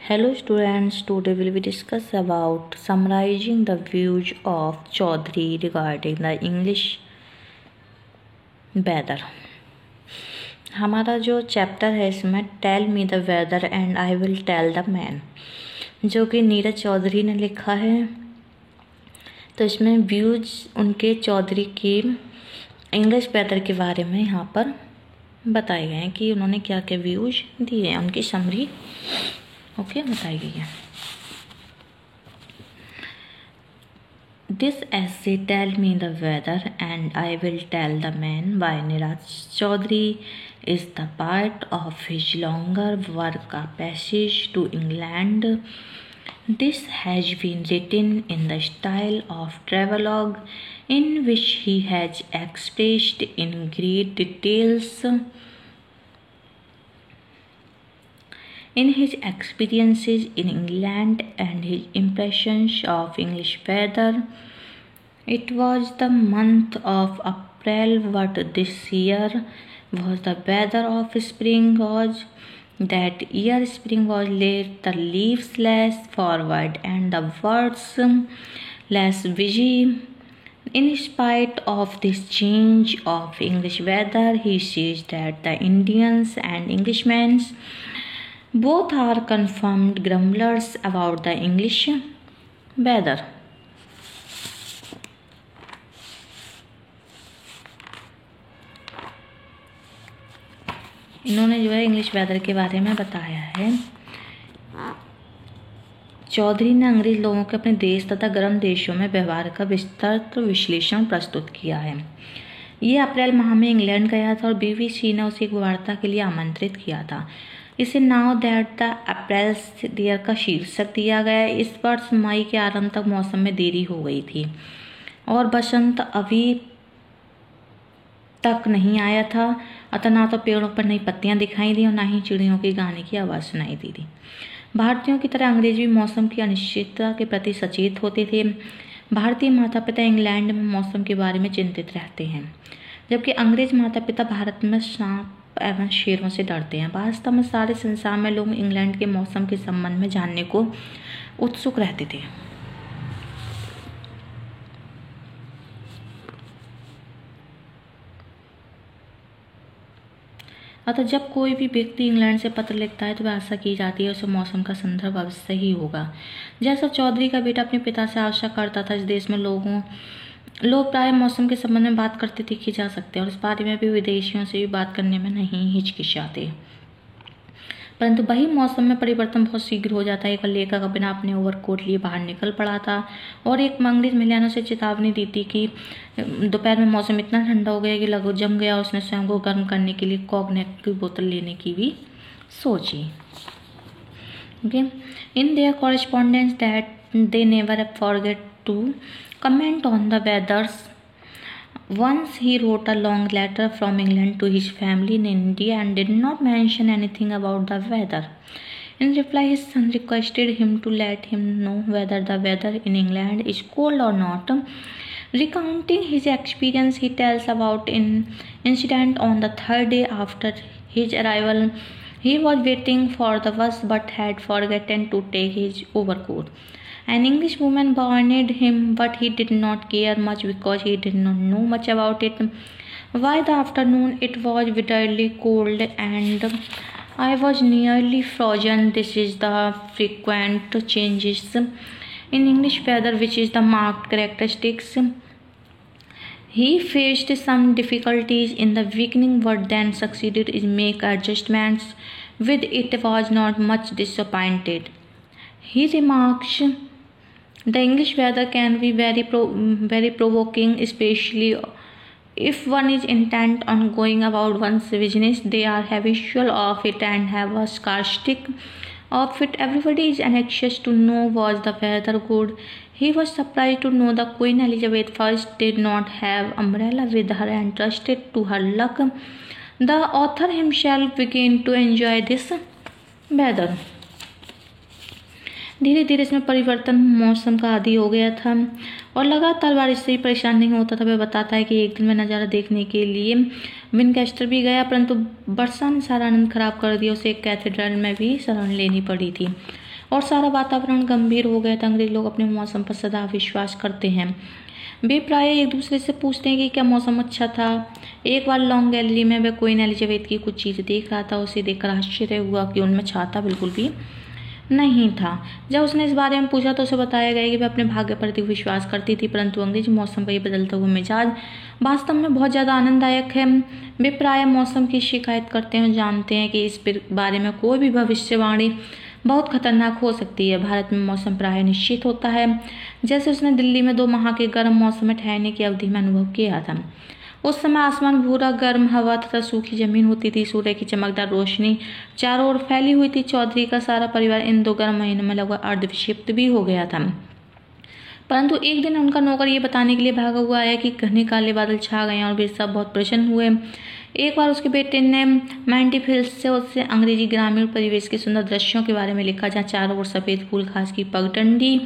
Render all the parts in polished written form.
Hello students, today we will discuss about summarizing the views of Chaudhary regarding the English weather। हमारा जो chapter है इसमें tell me the weather and I will tell the man, जो कि नीरज चौधरी ने लिखा है। तो इसमें व्यूज उनके चौधरी की इंग्लिश वेदर के बारे में यहाँ पर बताए गए हैं कि उन्होंने क्या क्या व्यूज दिए हैं, उनकी समरी बताई गई है। This essay tell me the weather and I will tell the man by Neeraj Chaudhary is the part of his longer work A Passage to England. This has been written in the style of travelogue, in which he has expressed in great details in his experiences in England and his impressions of English weather. It was the month of April, what this year was the weather of spring was. That year spring was late, the leaves less forward and the birds less busy. In spite of this change of English weather, he says that the Indians and Englishmen both are confirmed grumblers about the English weather. इन्होंने जो है English weather के बारे में बताया है। चौधरी ने अंग्रेज लोगों के अपने देश तथा गर्म देशों में व्यवहार का विस्तृत विश्लेषण प्रस्तुत किया है। ये अप्रैल माह में इंग्लैंड गया था और BBC ने उसे एक वार्ता के लिए आमंत्रित किया था। इसे now that the April year का शीर्षक दिया गया। इस वर्ष मई के आरंभ तक मौसम में देरी हो गई थी और बसंत अभी तक नहीं आया था, अतः ना तो पेड़ों पर नई पत्तियां दिखाई दी और ना ही चिड़ियों के गाने की आवाज़ सुनाई दी थी। भारतीयों की तरह अंग्रेज भी मौसम की अनिश्चितता के प्रति सचेत होते थे। भारतीय माता पिता इंग्लैंड में मौसम के बारे में चिंतित रहते हैं, जबकि अंग्रेज माता पिता भारत में सांप एवं शेरों से डरते हैं। वास्तव में सारे संसार में लोग इंग्लैंड के मौसम के संबंध में जानने को उत्सुक रहते थे। अतः जब कोई भी व्यक्ति इंग्लैंड से पत्र लिखता है तो वह आशा की जाती है उसे मौसम का संदर्भ अवश्य ही होगा। जैसा चौधरी का बेटा अपने पिता से आशा करता था, इस देश में लोग प्राय मौसम के संबंध में बात करते देखे जा सकते हैं और इस बारे में भी विदेशियों से भी बात करने में नहीं हिचकिचाते। परंतु वही मौसम में परिवर्तन बहुत शीघ्र हो जाता है। एक लेखक बिना अपने ओवरकोट लिए बाहर निकल पड़ा था और एक अंग्रेज महिला ने उसे चेतावनी दी थी कि दोपहर में मौसम इतना ठंडा हो गया कि लगभग जम गया। उसने स्वयं को गर्म करने के लिए कॉग्नेट की बोतल लेने की भी सोची। In their correspondence that they never forget to comment on the weathers. Once he wrote a long letter from England to his family in India and did not mention anything about the weather. In reply, his son requested him to let him know whether the weather in England is cold or not. Recounting his experience, he tells about an incident on the third day after his arrival. He was waiting for the bus but had forgotten to take his overcoat. An English woman warned him, but he did not care much because he did not know much about it. By the afternoon, it was bitterly cold and I was nearly frozen. This is the frequent changes in English weather, which is the marked characteristics. He faced some difficulties in the beginning, but then succeeded in make adjustments. With it, was not much disappointed. He remarks, the English weather can be very provoking, especially if one is intent on going about one's business. They are habitual of it and have a scarcity of it. Everybody is anxious to know was the weather good. He was surprised to know the Queen Elizabeth I did not have umbrella with her and trusted to her luck. The author himself began to enjoy this weather. धीरे धीरे इसमें परिवर्तन मौसम का आदी हो गया था और लगातार बारिश से ही परेशान नहीं होता था। वह बताता है कि एक दिन में नज़ारा देखने के लिए विनकेस्टर भी गया, परंतु वर्षा ने सारा आनंद खराब कर दिया। उसे एक कैथेड्रल में भी शरण लेनी पड़ी थी और सारा वातावरण गंभीर हो गया था। अंग्रेज लोग अपने मौसम पर सदा विश्वास करते हैं। वे प्राय एक दूसरे से पूछते हैं कि क्या मौसम अच्छा था। एक बार लॉन्ग गैलरी में वह क्वीन एलिजाबेथ की कुछ चीज़ देख रहा था। उसे देखकर आश्चर्य हुआ कि उनमें छाता बिल्कुल भी नहीं था। जब उसने इस बारे में पूछा तो उसे बताया गया कि वह अपने भाग्य पर अधिक विश्वास करती थी, परंतु अंग्रेजी मौसम का ये बदलता हुआ मिजाज वास्तव में बहुत ज़्यादा आनंददायक है। वे प्राय मौसम की शिकायत करते हैं और जानते हैं कि इस बारे में कोई भी भविष्यवाणी बहुत खतरनाक हो सकती है। भारत में मौसम प्राय निश्चित होता है, जैसे उसने दिल्ली में 2 माह के गर्म मौसम में ठहरने की अवधि में अनुभव किया था। उस समय आसमान भूरा, गर्म हवा तथा सूखी जमीन होती थी। सूर्य की चमकदार रोशनी चारों ओर फैली हुई थी। चौधरी का सारा परिवार इन 2 गर्म महीनों में लगभग अर्धविक्षिप्त भी हो गया था। परंतु एक दिन उनका नौकर ये बताने के लिए भागा हुआ आया कि घने काले बादल छा गए और वे सब बहुत प्रसन्न हुए। एक बार उसके बेटे ने मैंटिफ हिल्स से उससे अंग्रेजी ग्रामीण परिवेश के सुंदर दृश्यों के बारे में लिखा, जहाँ चारों ओर सफ़ेद फूल, घास की पगडंडी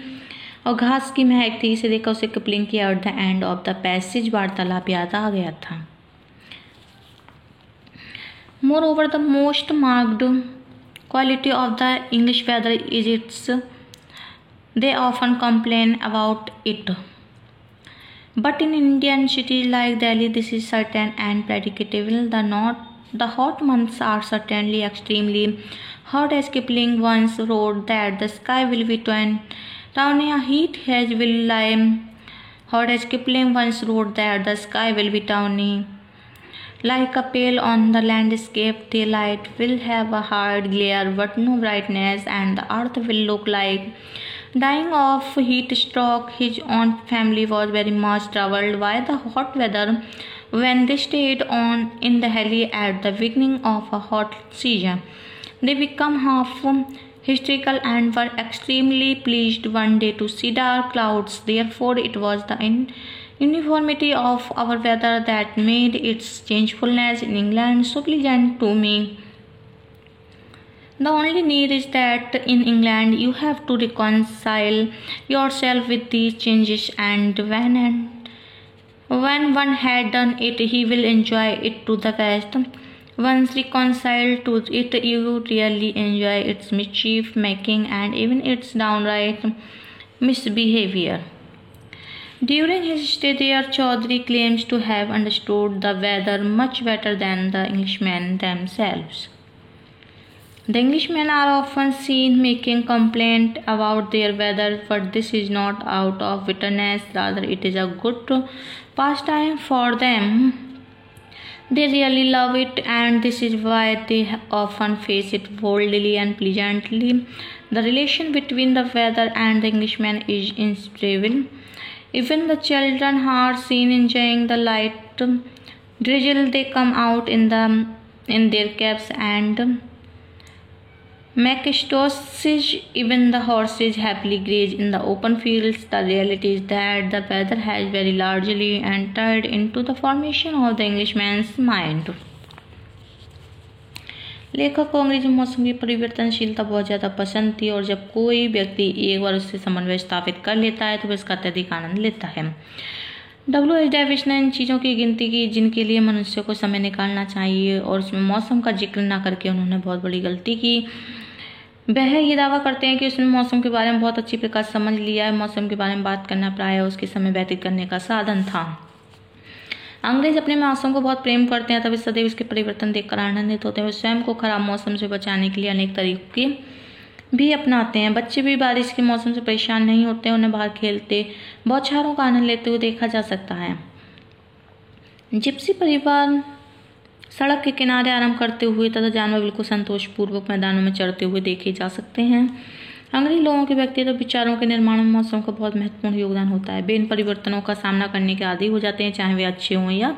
और घास की महक थी। इसे देखकर उसे किपलिंग की at the end of the passage वार्तालाप याद आ गया था। Moreover the most marked quality of the English weather is its they often complain about it, but in Indian cities like Delhi this is certain and predictable. The hot months are certainly extremely hot, as Kipling once wrote that the sky will be tawny. Heat has will lie hot, as Kipling once wrote that the sky will be tawny like a pale on the landscape. Daylight will have a hard glare but no brightness, and the earth will look like dying of heat stroke. His own family was very much troubled by the hot weather when they stayed on in Delhi at the beginning of a hot season. They became half hysterical and were extremely pleased one day to see dark clouds. Therefore, it was the uniformity of our weather that made its changefulness in England so pleasant to me. The only need is that in England you have to reconcile yourself with these changes, and when one had done it, he will enjoy it to the best. Once reconciled to it, you really enjoy its mischief making and even its downright misbehavior. During his stay there, Chaudhry claims to have understood the weather much better than the Englishmen themselves. The Englishmen are often seen making complaint about their weather, but this is not out of bitterness, rather it is a good pastime for them. They really love it, and this is why they often face it boldly and pleasantly. The relation between the weather and the Englishman is inseparable. Even the children are seen enjoying the light drizzle. They come out in their caps and macintoshes. Even the horses happily graze in the open fields. The reality is that the weather has very largely entered into the formation of the Englishman's mind. लेखक को अंग्रेजी मौसम की परिवर्तनशीलता बहुत ज़्यादा पसंद थी, और जब कोई व्यक्ति एक बार उससे समन्वय स्थापित कर लेता है तो वह इसका अत्यधिक आनंद लेता है। W.H. डेविस ने इन चीज़ों की गिनती की जिनके लिए मनुष्य को समय निकालना चाहिए, और उसमें मौसम का जिक्र ना करके उन्होंने बहुत बड़ी गलती की। वह ये दावा करते हैं कि उसने मौसम के बारे में बहुत अच्छी प्रकार समझ लिया है। मौसम के बारे में बात करना प्राय उसके समय व्यतीत करने का साधन था। अंग्रेज अपने मौसम को बहुत प्रेम करते हैं, तभी सदैव इसके परिवर्तन देखकर आनंदित होते हैं। वे स्वयं को खराब मौसम से बचाने के लिए अनेक तरीके भी अपनाते हैं। बच्चे भी बारिश के मौसम से परेशान नहीं होते, उन्हें बाहर खेलते बौछारों का आनंद लेते हुए देखा जा सकता है। जिप्सी परिवार सड़क के किनारे आराम करते हुए तथा जानवर बिल्कुल संतोषपूर्वक मैदानों में चढ़ते हुए देखे जा सकते हैं। अंग्रेजी लोगों के व्यक्तिगत विचारों के निर्माण में मौसम का बहुत महत्वपूर्ण योगदान होता है। वे इन परिवर्तनों का सामना करने के आदी हो जाते हैं, चाहे वे अच्छे हों या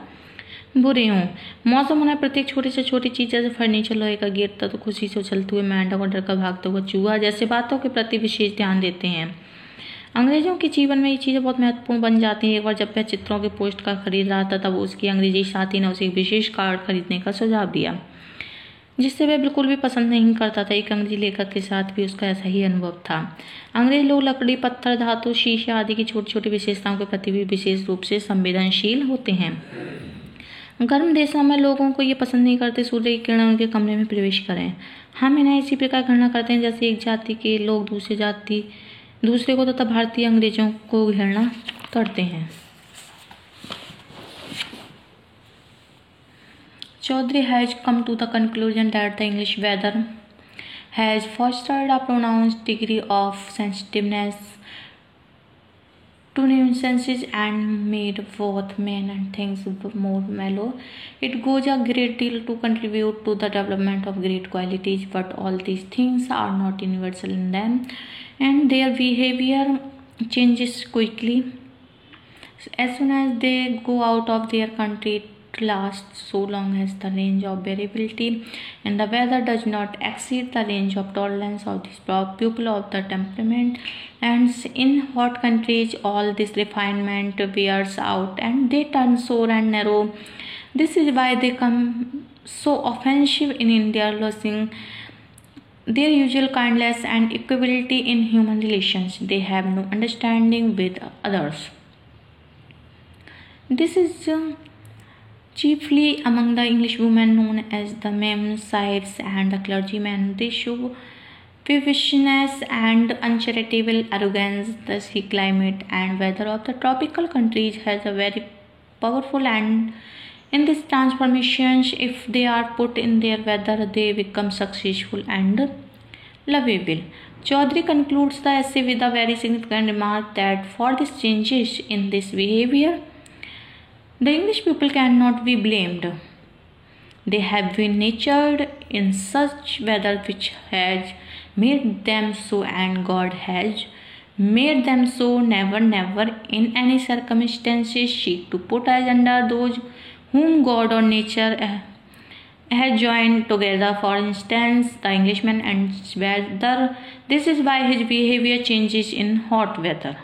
बुरे हों। मौसम उन्हें प्रत्येक छोटी से छोटी चीज़, जैसे फर्नीचर लोहे का गिरता तो खुशी से उछलते हुए मेंढक और डर का भागता हुआ चूहा जैसे बातों के प्रति विशेष ध्यान देते हैं। अंग्रेजों के जीवन में ये चीज़ें बहुत महत्वपूर्ण बन जाती हैं। एक बार जब वह चित्रों के पोस्ट कार्ड खरीद रहा था, तब उसकी अंग्रेजी साथी ने उसे एक विशेष कार्ड खरीदने का सुझाव दिया, जिससे वह बिल्कुल भी पसंद नहीं करता था। एक अंग्रेजी लेखक के साथ भी उसका ऐसा ही अनुभव था। अंग्रेज लोग लकड़ी, पत्थर, धातु, शीशे आदि की छोटी छोटी विशेषताओं के प्रति भी विशेष रूप से संवेदनशील होते हैं। गर्म देशों में लोगों को ये पसंद नहीं करते सूर्य की किरणें उनके कमरे में प्रवेश करें। हम इन्हें इसी प्रकार घृणा करते हैं जैसे एक जाति के लोग दूसरे को तथा भारतीय अंग्रेजों को घृणा करते हैं। Chaudhary has come to the conclusion that the English weather has fostered a pronounced degree of sensitiveness to nuisances and made both men and things more mellow. It goes a great deal to contribute to the development of great qualities, but all these things are not universal in them, and their behavior changes quickly as soon as they go out of their country. Lasts so long as the range of variability in the weather does not exceed the range of tolerance of this pupil of the temperament, and in hot countries all this refinement wears out and they turn sore and narrow. This is why they come so offensive in India, losing their usual kindness and equability in human relations. They have no understanding with others. This is chiefly among the English women known as the Memsides and the clergymen. They show peevishness and uncharitable arrogance. The sea climate and weather of the tropical countries has a very powerful and in this transformations, if they are put in their weather, they become successful and lovable. Chaudhary concludes the essay with a very significant remark that for these changes in this behavior, the English people cannot be blamed. They have been nurtured in such weather which has made them so, and God has made them so. Never in any circumstances seek to put us under those whom God or nature has joined together. For instance, the Englishman and weather. This is why his behavior changes in hot weather.